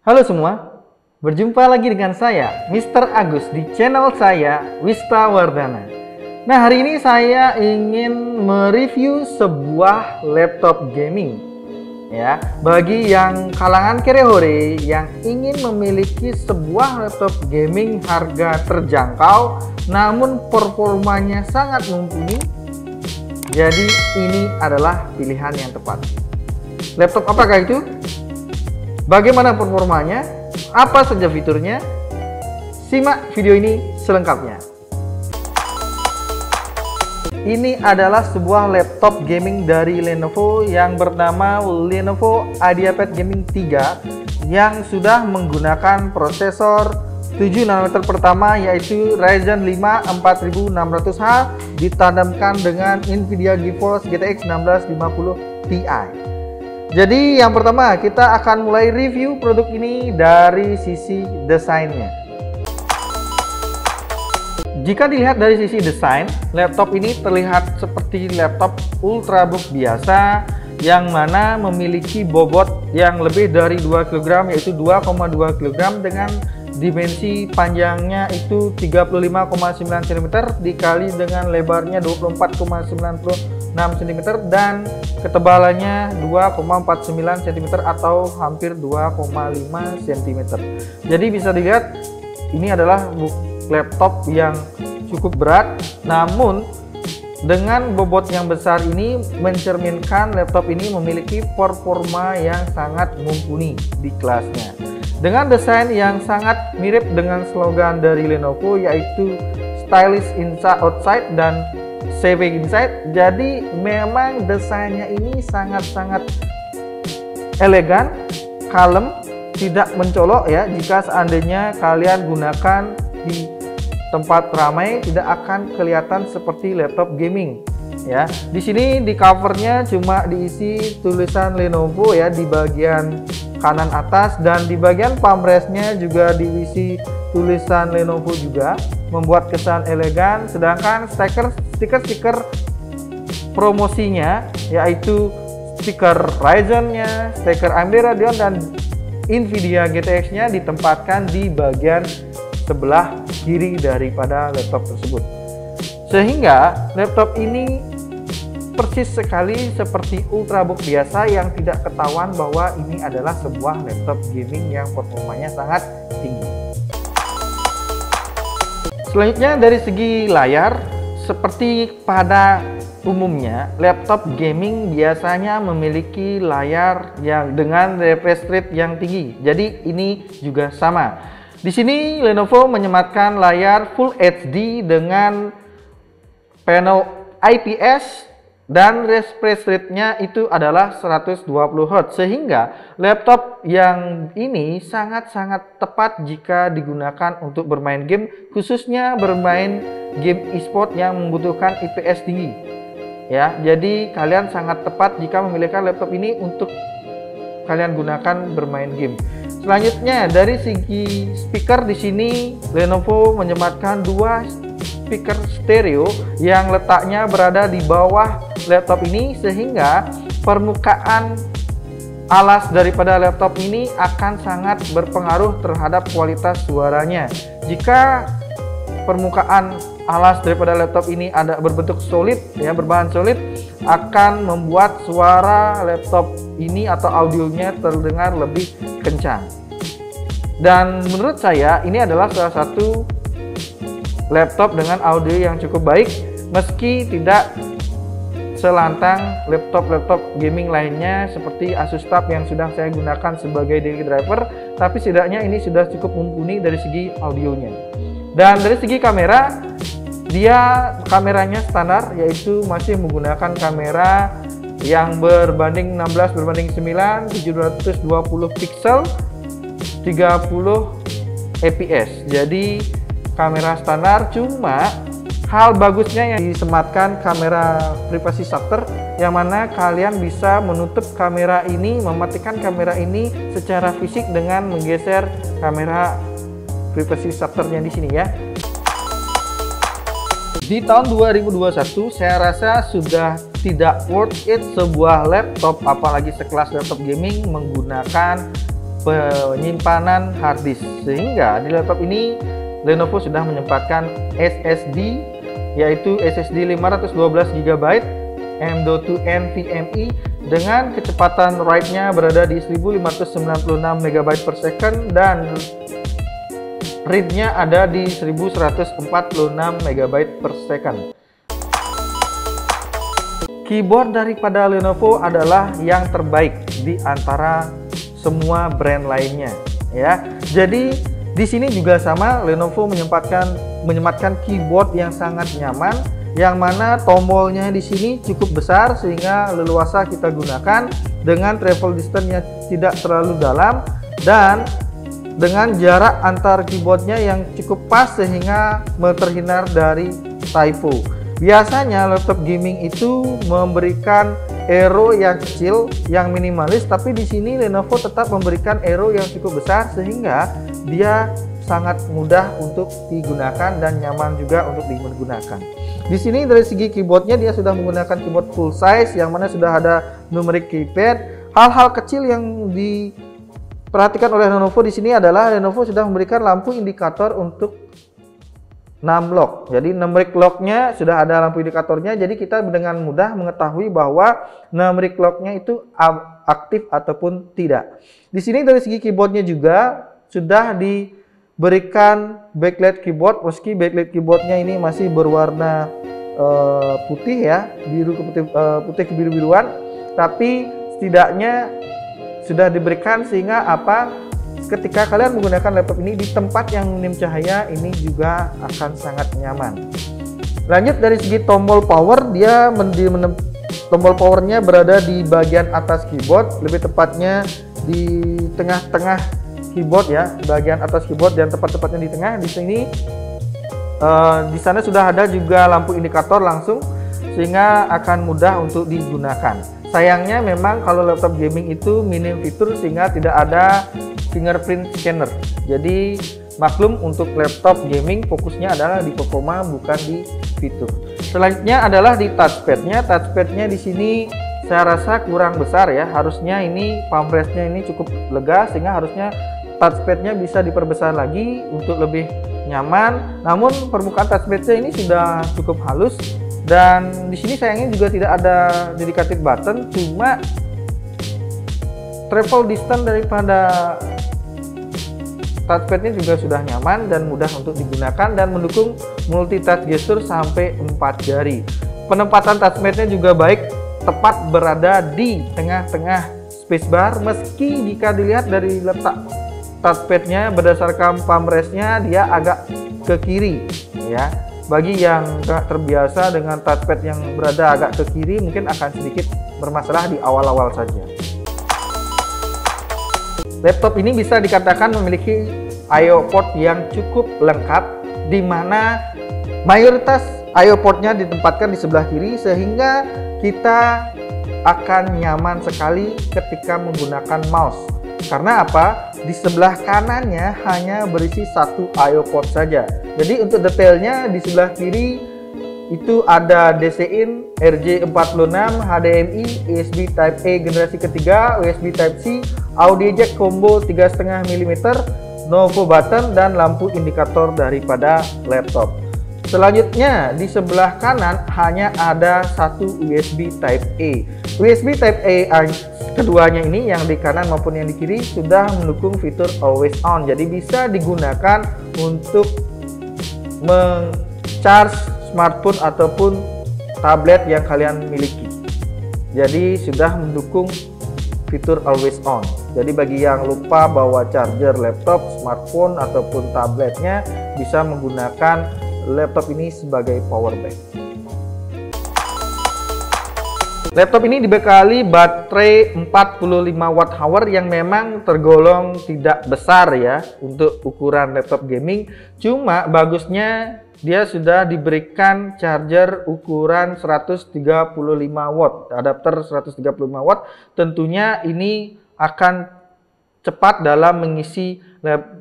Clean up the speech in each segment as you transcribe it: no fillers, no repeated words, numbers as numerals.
Halo semua, berjumpa lagi dengan saya, Mr. Agus di channel saya, Wista Wardana. Nah, hari ini saya ingin mereview sebuah laptop gaming. Ya, bagi yang kalangan kerehore yang ingin memiliki sebuah laptop gaming harga terjangkau, namun performanya sangat mumpuni, jadi ini adalah pilihan yang tepat. Laptop apakah itu? Bagaimana performanya? Apa saja fiturnya? Simak video ini selengkapnya. Ini adalah sebuah laptop gaming dari Lenovo yang bernama Lenovo IdeaPad Gaming 3 yang sudah menggunakan prosesor 7 nanometer pertama, yaitu Ryzen 5 4600H ditandemkan dengan Nvidia GeForce GTX 1650 Ti. Jadi yang pertama kita akan mulai review produk ini dari sisi desainnya. Jika dilihat dari sisi desain, laptop ini terlihat seperti laptop ultrabook biasa yang mana memiliki bobot yang lebih dari 2 kg, yaitu 2,2 kg dengan dimensi panjangnya itu 35,9 cm dikali dengan lebarnya 24,96 cm dan ketebalannya 2,49 cm atau hampir 2,5 cm. Jadi bisa dilihat ini adalah laptop yang cukup berat, namun dengan bobot yang besar ini mencerminkan laptop ini memiliki performa yang sangat mumpuni di kelasnya. Dengan desain yang sangat mirip dengan slogan dari Lenovo, yaitu stylish inside outside dan saving inside. Jadi memang desainnya ini sangat-sangat elegan, kalem, tidak mencolok ya. Jika seandainya kalian gunakan di tempat ramai, tidak akan kelihatan seperti laptop gaming ya. Di sini di covernya cuma diisi tulisan Lenovo ya di bagian kanan atas, dan di bagian pamresnya juga diisi tulisan Lenovo juga, membuat kesan elegan. Sedangkan stiker promosinya yaitu stiker Ryzen-nya, stiker AMD Radeon dan Nvidia GTX-nya ditempatkan di bagian sebelah kiri daripada laptop tersebut, sehingga laptop ini persis sekali seperti ultrabook biasa yang tidak ketahuan bahwa ini adalah sebuah laptop gaming yang performanya sangat tinggi. Selanjutnya dari segi layar, seperti pada umumnya laptop gaming biasanya memiliki layar yang dengan refresh rate yang tinggi. Jadi ini juga sama. Di sini Lenovo menyematkan layar Full HD dengan panel IPS dan refresh rate-nya itu adalah 120 Hz, sehingga laptop yang ini sangat-sangat tepat jika digunakan untuk bermain game, khususnya bermain game e-sport yang membutuhkan IPS tinggi. Ya, jadi kalian sangat tepat jika memiliki laptop ini untuk kalian gunakan bermain game. Selanjutnya dari segi speaker, di sini Lenovo menyematkan dua speaker stereo yang letaknya berada di bawah laptop ini, sehingga permukaan alas daripada laptop ini akan sangat berpengaruh terhadap kualitas suaranya. Jika permukaan alas daripada laptop ini ada berbentuk solid ya, berbahan solid, akan membuat suara laptop ini atau audionya terdengar lebih kencang. Dan menurut saya ini adalah salah satu laptop dengan audio yang cukup baik, meski tidak selantang laptop-laptop gaming lainnya seperti Asus Tab yang sudah saya gunakan sebagai daily driver, tapi setidaknya ini sudah cukup mumpuni dari segi audionya. Dan dari segi kamera, dia kameranya standar, yaitu masih menggunakan kamera yang berbanding 16:9 720 pixel 30 fps. Jadi kamera standar, cuma hal bagusnya yang disematkan kamera privacy shutter, yang mana kalian bisa menutup kamera ini, mematikan kamera ini secara fisik dengan menggeser kamera privacy shutternya di sini ya. Di tahun 2021 saya rasa sudah tidak worth it sebuah laptop, apalagi sekelas laptop gaming, menggunakan penyimpanan hard disk, sehingga di laptop ini Lenovo sudah menyempatkan SSD, yaitu SSD 512 GB M.2 NVMe dengan kecepatan write-nya berada di 1596 MB per second dan read-nya ada di 1146 MB per second. Keyboard daripada Lenovo adalah yang terbaik di antara semua brand lainnya, ya. Jadi di sini juga sama, Lenovo menyempatkan keyboard yang sangat nyaman, yang mana tombolnya di sini cukup besar sehingga leluasa kita gunakan dengan travel distance yang tidak terlalu dalam dan dengan jarak antar keyboardnya yang cukup pas sehingga terhindar dari typo. Biasanya laptop gaming itu memberikan arrow yang kecil, yang minimalis, tapi di sini Lenovo tetap memberikan arrow yang cukup besar sehingga dia sangat mudah untuk digunakan dan nyaman juga untuk digunakan. Di sini dari segi keyboardnya dia sudah menggunakan keyboard full size yang mana sudah ada numeric keypad. Hal-hal kecil yang diperhatikan oleh Lenovo di sini adalah Lenovo sudah memberikan lampu indikator untuk numlock. Jadi numeric lock-nya sudah ada lampu indikatornya, jadi kita dengan mudah mengetahui bahwa numeric lock-nya itu aktif ataupun tidak. Di sini dari segi keyboardnya juga sudah diberikan backlight keyboard, meski backlight keyboardnya ini masih berwarna putih ya, putih kebiru-biruan, tapi setidaknya sudah diberikan sehingga ketika kalian menggunakan laptop ini di tempat yang minim cahaya ini juga akan sangat nyaman. Lanjut dari segi tombol power, dia tombol powernya berada di bagian atas keyboard, lebih tepatnya di tengah-tengah keyboard ya, bagian atas keyboard dan tepat-tepatnya di tengah. Di sini di sana sudah ada juga lampu indikator langsung sehingga akan mudah untuk digunakan. Sayangnya memang kalau laptop gaming itu minim fitur sehingga tidak ada fingerprint scanner. Jadi maklum, untuk laptop gaming fokusnya adalah di performa bukan di fitur. Selanjutnya adalah di touchpadnya. Touchpadnya di sini saya rasa kurang besar ya. Harusnya ini palm rest-nya ini cukup lega sehingga harusnya touchpadnya bisa diperbesar lagi untuk lebih nyaman. Namun permukaan touchpadnya ini sudah cukup halus dan di sini sayangnya juga tidak ada dedicated button. Cuma travel distance daripada touchpadnya juga sudah nyaman dan mudah untuk digunakan dan mendukung multitouch gesture sampai 4 jari. Penempatan touchpadnya juga baik, tepat berada di tengah-tengah spacebar, meski jika dilihat dari letak touchpadnya berdasarkan palm rest-nya dia agak ke kiri ya. Bagi yang gak terbiasa dengan touchpad yang berada agak ke kiri mungkin akan sedikit bermasalah di awal-awal saja. Laptop ini bisa dikatakan memiliki I/O port yang cukup lengkap, di mana mayoritas I/O portnya ditempatkan di sebelah kiri sehingga kita akan nyaman sekali ketika menggunakan mouse. Karena apa? Di sebelah kanannya hanya berisi satu I/O port saja. Jadi untuk detailnya di sebelah kiri itu ada DC-in, RJ46, HDMI, USB Type-A generasi ketiga, USB Type-C, audio jack combo 3,5 mm, Novo button, dan lampu indikator daripada laptop. Selanjutnya di sebelah kanan hanya ada satu USB Type-A. USB Type-A keduanya ini, yang di kanan maupun yang di kiri, sudah mendukung fitur Always On. Jadi bisa digunakan untuk charge smartphone ataupun tablet yang kalian miliki. Jadi sudah mendukung fitur Always On. Jadi bagi yang lupa bawa charger laptop, smartphone ataupun tabletnya, bisa menggunakan laptop ini sebagai power bank. Laptop ini dibekali baterai 45 Wh yang memang tergolong tidak besar ya untuk ukuran laptop gaming. Cuma bagusnya dia sudah diberikan charger ukuran 135 watt, adapter 135 watt. Tentunya ini akan cepat dalam mengisi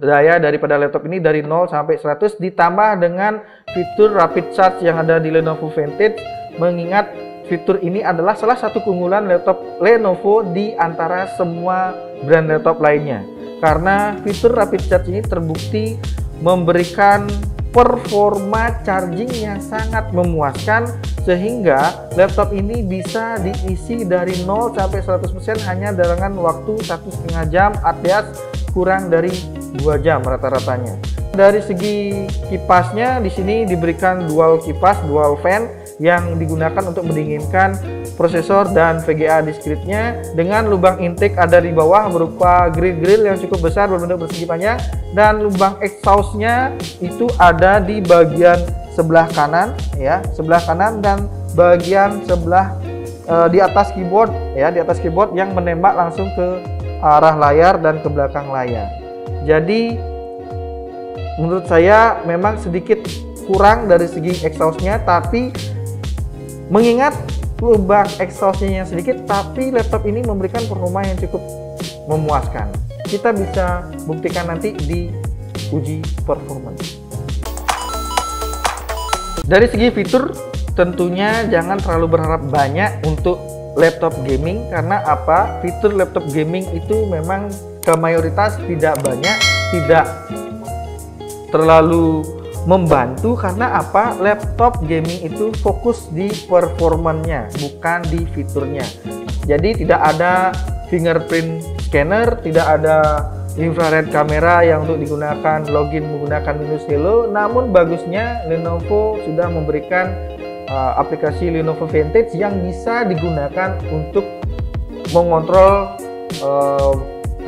daya daripada laptop ini dari 0 sampai 100, ditambah dengan fitur rapid charge yang ada di Lenovo Vantage. Mengingat fitur ini adalah salah satu keunggulan laptop Lenovo di antara semua brand laptop lainnya. karena fitur rapid charge ini terbukti memberikan performa charging yang sangat memuaskan, sehingga laptop ini bisa diisi dari 0 sampai 100% hanya dengan waktu 1,5 jam alias kurang dari 2 jam rata-ratanya. Dari segi kipasnya, di sini diberikan dual kipas, dual fan yang digunakan untuk mendinginkan prosesor dan VGA discrete-nya, dengan lubang intake ada di bawah berupa grill yang cukup besar berbentuk persegi panjang, dan lubang exhaust-nya itu ada di bagian sebelah kanan ya, sebelah kanan, dan bagian sebelah di atas keyboard ya, di atas keyboard yang menembak langsung ke arah layar dan ke belakang layar. Jadi menurut saya memang sedikit kurang dari segi exhaust-nya, tapi mengingat lubang exhaust-nya yang sedikit, tapi laptop ini memberikan performa yang cukup memuaskan. Kita bisa buktikan nanti di uji performance. Dari segi fitur, tentunya jangan terlalu berharap banyak untuk laptop gaming, karena apa? Fitur laptop gaming itu memang ke mayoritas tidak banyak, tidak terlalu membantu, karena apa? Laptop gaming itu fokus di performanya, bukan di fiturnya. Jadi tidak ada fingerprint scanner, tidak ada infrared kamera yang untuk digunakan login menggunakan Windows Hello. Namun bagusnya Lenovo sudah memberikan aplikasi Lenovo Vantage yang bisa digunakan untuk mengontrol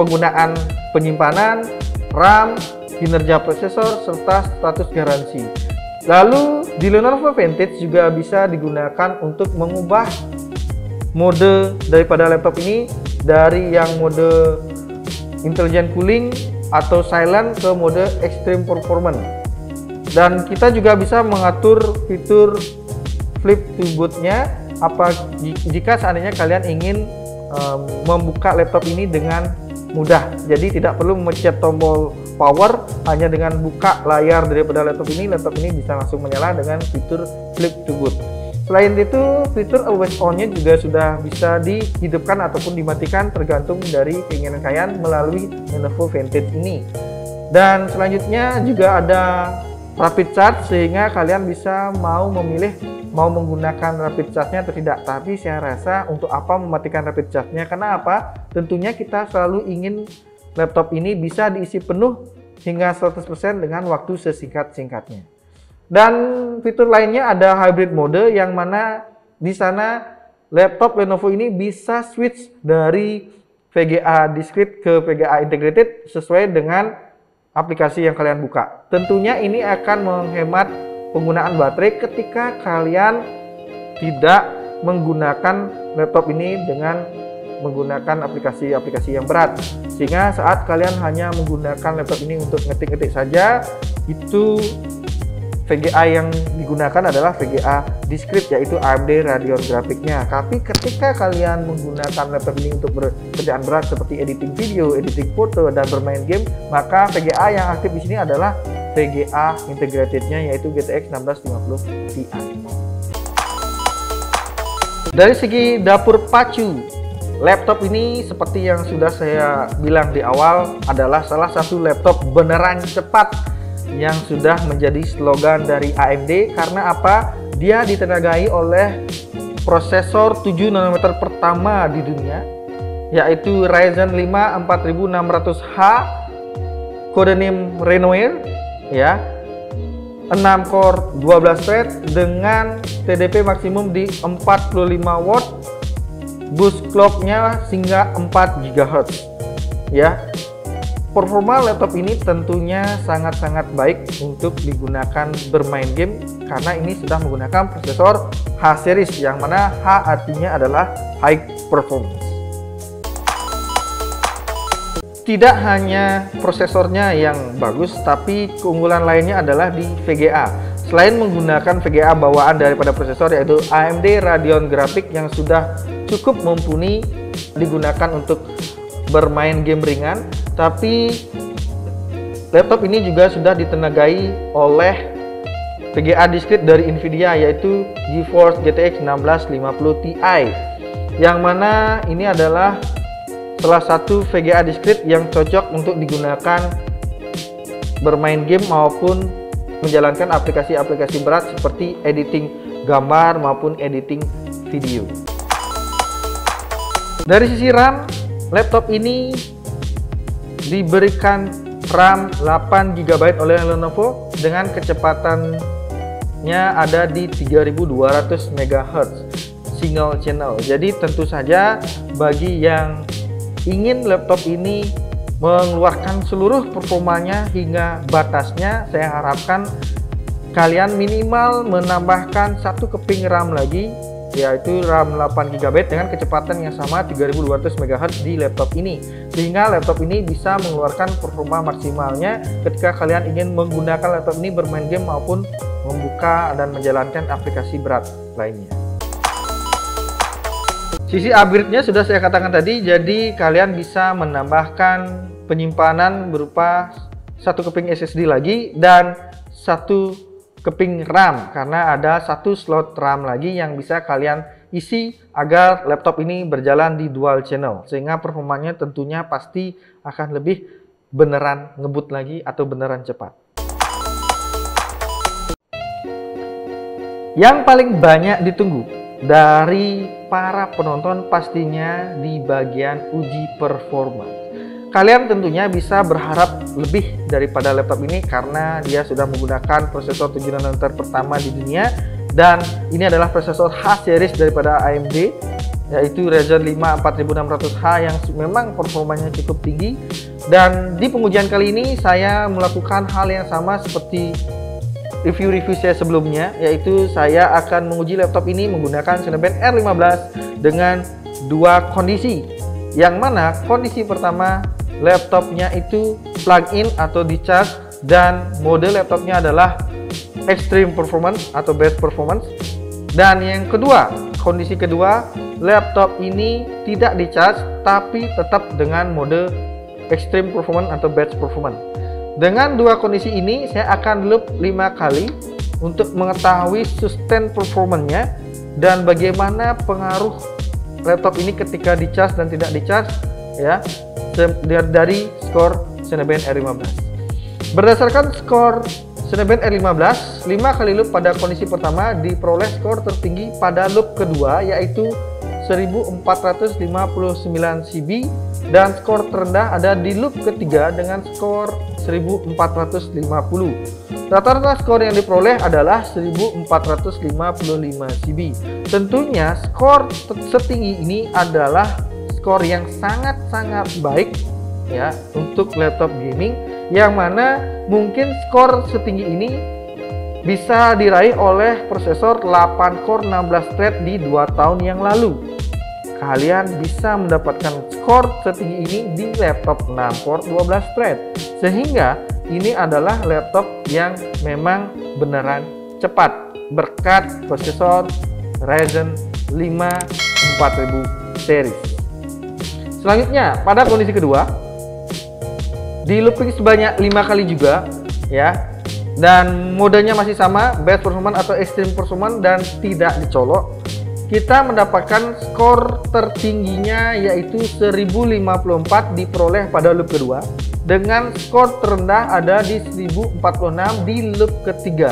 penggunaan penyimpanan, RAM, kinerja prosesor, serta status garansi. Lalu di Lenovo Vantage juga bisa digunakan untuk mengubah mode daripada laptop ini dari yang mode intelligent cooling atau silent ke mode extreme performance. Dan kita juga bisa mengatur fitur flip to boot-nya jika seandainya kalian ingin membuka laptop ini dengan mudah. Jadi tidak perlu memencet tombol power, hanya dengan buka layar daripada laptop ini bisa langsung menyala dengan fitur flip to boot. Selain itu, fitur always on-nya juga sudah bisa dihidupkan ataupun dimatikan tergantung dari keinginan kalian melalui Lenovo Vantage ini. Dan selanjutnya juga ada rapid charge, sehingga kalian bisa mau memilih mau menggunakan rapid charge-nya atau tidak. Tapi saya rasa untuk apa mematikan rapid charge-nya? Karena apa? Tentunya kita selalu ingin laptop ini bisa diisi penuh hingga 100% dengan waktu sesingkat-singkatnya. Dan fitur lainnya ada hybrid mode, yang mana di sana laptop Lenovo ini bisa switch dari VGA discrete ke VGA integrated sesuai dengan aplikasi yang kalian buka. Tentunya ini akan menghemat penggunaan baterai ketika kalian tidak menggunakan laptop ini dengan menggunakan aplikasi-aplikasi yang berat, sehingga saat kalian hanya menggunakan laptop ini untuk ngetik-ngetik saja, itu VGA yang digunakan adalah VGA discrete, yaitu AMD Radeon grafiknya. Tapi ketika kalian menggunakan laptop ini untuk pekerjaan berat seperti editing video, editing foto, dan bermain game, maka VGA yang aktif di sini adalah VGA integrated-nya, yaitu GTX 1650 Ti. Dari segi dapur pacu, laptop ini seperti yang sudah saya bilang di awal adalah salah satu laptop beneran cepat yang sudah menjadi slogan dari AMD. Karena apa? Dia ditenagai oleh prosesor 7 nanometer pertama di dunia, yaitu Ryzen 5 4600H kode name Renoir ya, 6 core 12 thread dengan TDP maksimum di 45 watt, boost clock-nya hingga 4 GHz ya. Performa laptop ini tentunya sangat-sangat baik untuk digunakan bermain game, karena ini sudah menggunakan prosesor H series, yang mana H artinya adalah high performance. Tidak hanya prosesornya yang bagus, tapi keunggulan lainnya adalah di VGA. Selain menggunakan VGA bawaan daripada prosesor, yaitu AMD Radeon grafik yang sudah cukup mumpuni digunakan untuk bermain game ringan, tapi laptop ini juga sudah ditenagai oleh VGA discrete dari Nvidia, yaitu GeForce GTX 1650 Ti, yang mana ini adalah salah satu VGA discrete yang cocok untuk digunakan bermain game maupun menjalankan aplikasi-aplikasi berat seperti editing gambar maupun editing video. Dari sisi RAM, laptop ini diberikan RAM 8 GB oleh Lenovo dengan kecepatannya ada di 3200 MHz single channel. Jadi tentu saja bagi yang ingin laptop ini mengeluarkan seluruh performanya hingga batasnya, saya harapkan kalian minimal menambahkan satu keping RAM lagi, yaitu RAM 8 GB dengan kecepatan yang sama 3200 MHz di laptop ini, sehingga laptop ini bisa mengeluarkan performa maksimalnya ketika kalian ingin menggunakan laptop ini bermain game maupun membuka dan menjalankan aplikasi berat lainnya. Sisi upgrade-nya sudah saya katakan tadi, jadi kalian bisa menambahkan penyimpanan berupa satu keping SSD lagi dan satu keping RAM, karena ada satu slot RAM lagi yang bisa kalian isi agar laptop ini berjalan di dual channel, sehingga performanya tentunya pasti akan lebih beneran ngebut lagi atau beneran cepat. Yang paling banyak ditunggu dari para penonton pastinya di bagian uji performa. Kalian tentunya bisa berharap lebih daripada laptop ini karena dia sudah menggunakan prosesor 7 nanometer pertama di dunia, dan ini adalah prosesor H series daripada AMD, yaitu Ryzen 5 4600H yang memang performanya cukup tinggi. Dan di pengujian kali ini saya melakukan hal yang sama seperti review-review saya sebelumnya, yaitu saya akan menguji laptop ini menggunakan Cinebench R15 dengan dua kondisi, yang mana kondisi pertama laptopnya itu plug-in atau di-charge dan mode laptopnya adalah extreme performance atau best performance. Dan yang kedua, kondisi kedua, laptop ini tidak di-charge tapi tetap dengan mode extreme performance atau best performance. Dengan dua kondisi ini saya akan loop 5 kali untuk mengetahui sustain performance-nya dan bagaimana pengaruh laptop ini ketika di-charge dan tidak di-charge, ya, dari skor Cinebench R15. Berdasarkan skor Cinebench R15, 5 kali loop pada kondisi pertama diperoleh skor tertinggi pada loop kedua, yaitu 1459 CB, dan skor terendah ada di loop ketiga dengan skor 1450. Rata-rata skor yang diperoleh adalah 1455 CB. Tentunya skor setinggi ini adalah skor yang sangat-sangat baik, ya, untuk laptop gaming, yang mana mungkin skor setinggi ini bisa diraih oleh prosesor 8 core 16 thread di 2 tahun yang lalu. Kalian bisa mendapatkan skor setinggi ini di laptop 6 core 12 thread, sehingga ini adalah laptop yang memang beneran cepat berkat prosesor Ryzen 5 4000 series. Selanjutnya, pada kondisi kedua, di looping sebanyak 5 kali juga, ya, dan modenya masih sama, best performance atau extreme performance, dan tidak dicolok. Kita mendapatkan skor tertingginya yaitu 1054 diperoleh pada loop kedua, dengan skor terendah ada di 1046 di loop ketiga,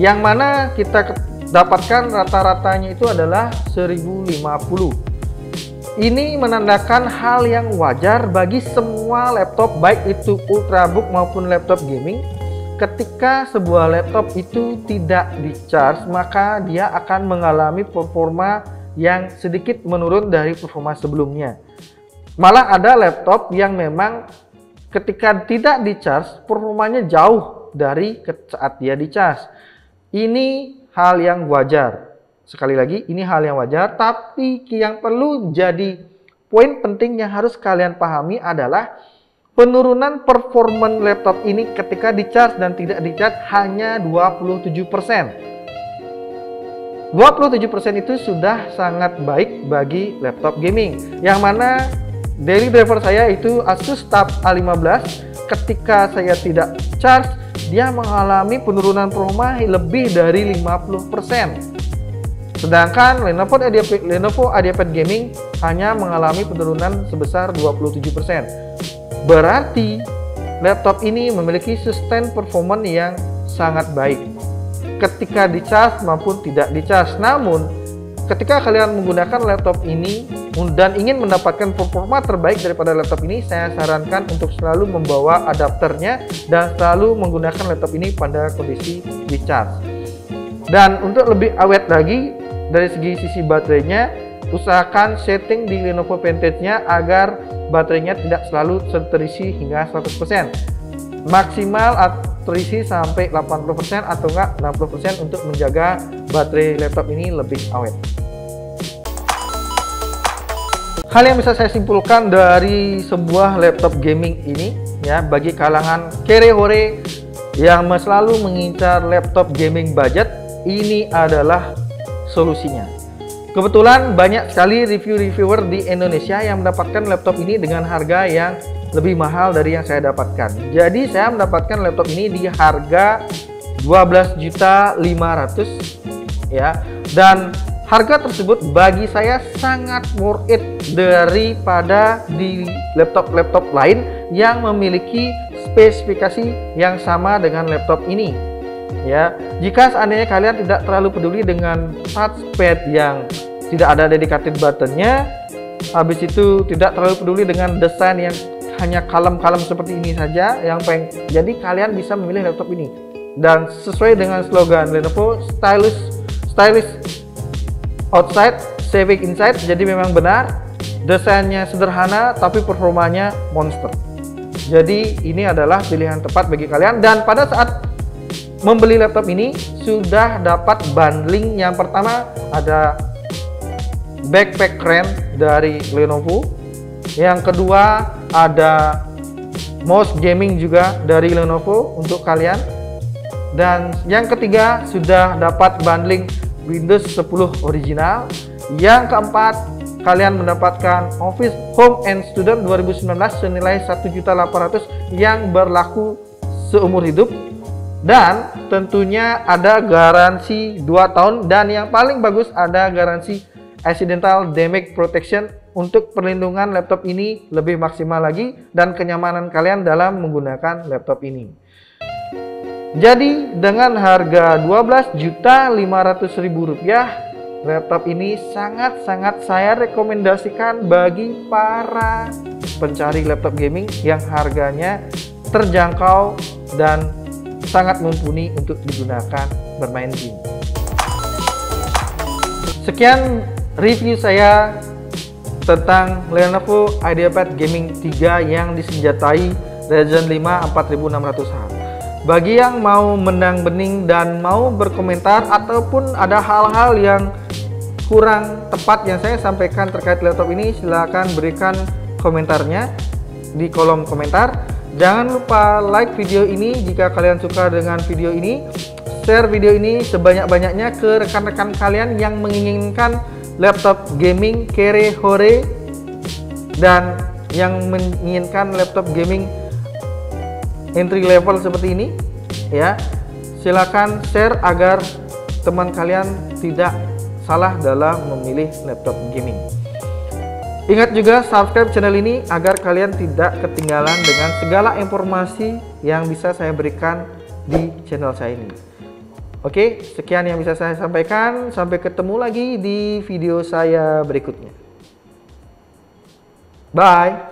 yang mana kita dapatkan rata-ratanya itu adalah 1050. Ini menandakan hal yang wajar bagi semua laptop, baik itu ultrabook maupun laptop gaming. Ketika sebuah laptop itu tidak di-charge, maka dia akan mengalami performa yang sedikit menurun dari performa sebelumnya. Malah ada laptop yang memang ketika tidak di-charge, performanya jauh dari saat dia di-charge. Ini hal yang wajar. Sekali lagi, ini hal yang wajar, tapi yang perlu jadi poin penting yang harus kalian pahami adalah penurunan performa laptop ini ketika di-charge dan tidak di-charge hanya 27%. 27% itu sudah sangat baik bagi laptop gaming, yang mana daily driver saya itu Asus Tab A15. Ketika saya tidak charge, dia mengalami penurunan performa lebih dari 50%. Sedangkan Lenovo IdeaPad Gaming hanya mengalami penurunan sebesar 27%. Berarti laptop ini memiliki sustain performance yang sangat baik ketika dicas maupun tidak dicas. Namun ketika kalian menggunakan laptop ini dan ingin mendapatkan performa terbaik daripada laptop ini, saya sarankan untuk selalu membawa adapternya dan selalu menggunakan laptop ini pada kondisi dicas. Dan untuk lebih awet lagi dari sisi baterainya, usahakan setting di Lenovo Vantage-nya agar baterainya tidak selalu terisi hingga 100%. Maksimal terisi sampai 80% atau enggak 60% untuk menjaga baterai laptop ini lebih awet. Hal yang bisa saya simpulkan dari sebuah laptop gaming ini ya, bagi kalangan kere-hore yang selalu mengincar laptop gaming budget, ini adalah solusinya. Kebetulan banyak sekali reviewer di Indonesia yang mendapatkan laptop ini dengan harga yang lebih mahal dari yang saya dapatkan. Jadi saya mendapatkan laptop ini di harga 12.500.000 ya. Dan harga tersebut bagi saya sangat worth it daripada di laptop-laptop lain yang memiliki spesifikasi yang sama dengan laptop ini. Ya, jika seandainya kalian tidak terlalu peduli dengan touchpad yang tidak ada dedicated buttonnya, habis itu tidak terlalu peduli dengan desain yang hanya kalem-kalem seperti ini saja, jadi kalian bisa memilih laptop ini. Dan sesuai dengan slogan Lenovo, stylish outside, saving inside. Jadi memang benar, desainnya sederhana tapi performanya monster. Jadi ini adalah pilihan tepat bagi kalian. Dan pada saat membeli laptop ini sudah dapat bundling. Yang pertama ada backpack keren dari Lenovo. Yang kedua ada mouse gaming juga dari Lenovo untuk kalian. Dan yang ketiga sudah dapat bundling Windows 10 original. Yang keempat, kalian mendapatkan Office Home and Student 2019 senilai 1.800.000 yang berlaku seumur hidup. Dan tentunya ada garansi 2 tahun, dan yang paling bagus ada garansi accidental damage protection untuk perlindungan laptop ini lebih maksimal lagi dan kenyamanan kalian dalam menggunakan laptop ini. Jadi dengan harga Rp12.500.000, laptop ini sangat-sangat saya rekomendasikan bagi para pencari laptop gaming yang harganya terjangkau dan sangat mumpuni untuk digunakan bermain game. Sekian review saya tentang Lenovo IdeaPad Gaming 3 yang disenjatai Ryzen 5 4600H. Bagi yang mau mendang-bening dan mau berkomentar ataupun ada hal-hal yang kurang tepat yang saya sampaikan terkait laptop ini, silahkan berikan komentarnya di kolom komentar. Jangan lupa like video ini jika kalian suka dengan video ini. Share video ini sebanyak-banyaknya ke rekan-rekan kalian yang menginginkan laptop gaming kere hore dan yang menginginkan laptop gaming entry level seperti ini ya. Silakan share agar teman kalian tidak salah dalam memilih laptop gaming. Ingat juga subscribe channel ini agar kalian tidak ketinggalan dengan segala informasi yang bisa saya berikan di channel saya ini. Oke, sekian yang bisa saya sampaikan. Sampai ketemu lagi di video saya berikutnya. Bye.